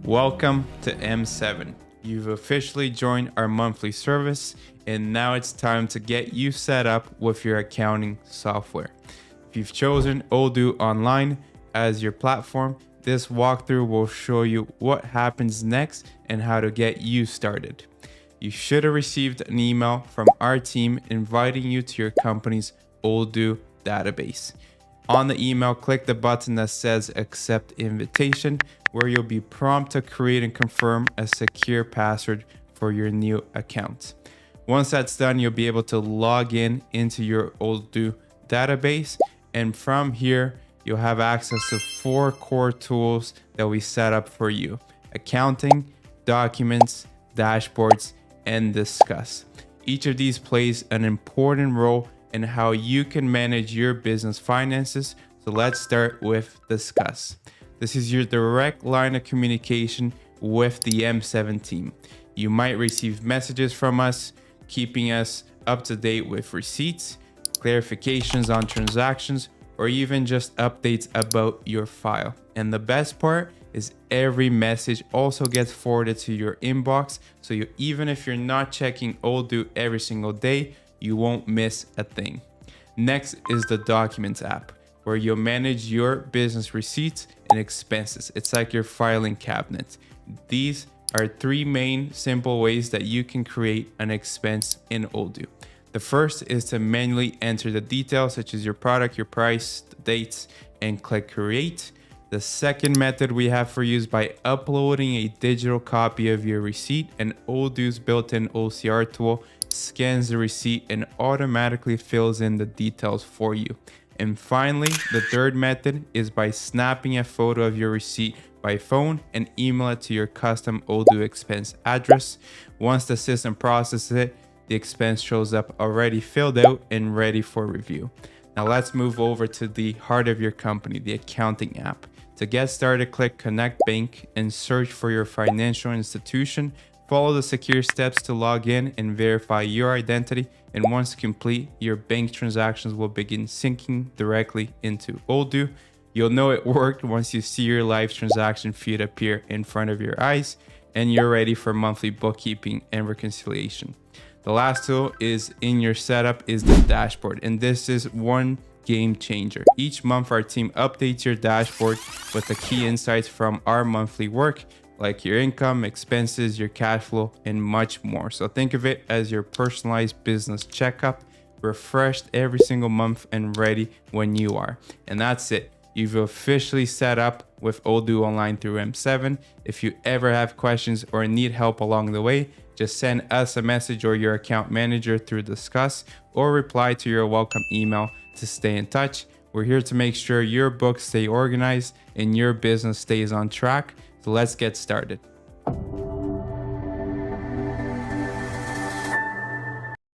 Welcome to M7. You've officially joined our monthly service, and now it's time to get you set up with your accounting software. If you've chosen Odoo Online as your platform, this walkthrough will show you what happens next and how to get you started. You should have received an email from our team inviting you to your company's Odoo database. On the email, click the button that says Accept Invitation, where you'll be prompted to create and confirm a secure password for your new account. Once that's done, you'll be able to log in into your Odoo database, and from here, you'll have access to 4 core tools that we set up for you: Accounting, Documents, Dashboards, and Discuss. Each of these plays an important role in how you can manage your business finances. So let's start with Discuss. This is your direct line of communication with the M7 team. You might receive messages from us, keeping us up to date with receipts, clarifications on transactions, or even just updates about your file. And the best part is every message also gets forwarded to your inbox. So even if you're not checking Odoo every single day, you won't miss a thing. Next is the Documents app, where you'll manage your business receipts and expenses. It's like your filing cabinet. These are 3 main simple ways that you can create an expense in Odoo. The first is to manually enter the details such as your product, your price, the dates, and click Create. The second method we have for you is by uploading a digital copy of your receipt, and Odoo's built-in OCR tool scans the receipt and automatically fills in the details for you. And finally, the third method is by snapping a photo of your receipt by phone and email it to your custom Odoo expense address. Once the system processes it, the expense shows up already filled out and ready for review. Now let's move over to the heart of your company, the accounting app. To get started, click Connect Bank and search for your financial institution. Follow the secure steps to log in and verify your identity. And once complete, your bank transactions will begin syncing directly into Odoo. You'll know it worked once you see your live transaction feed appear in front of your eyes and you're ready for monthly bookkeeping and reconciliation. The last tool is in your setup is the dashboard, and this is one game changer. Each month, our team updates your dashboard with the key insights from our monthly work, like your income, expenses, your cash flow, and much more. So think of it as your personalized business checkup, refreshed every single month and ready when you are. And that's it. You've officially set up with Odoo Online through M7. If you ever have questions or need help along the way, just send us a message or your account manager through Discuss, or reply to your welcome email to stay in touch. We're here to make sure your books stay organized and your business stays on track. So let's get started.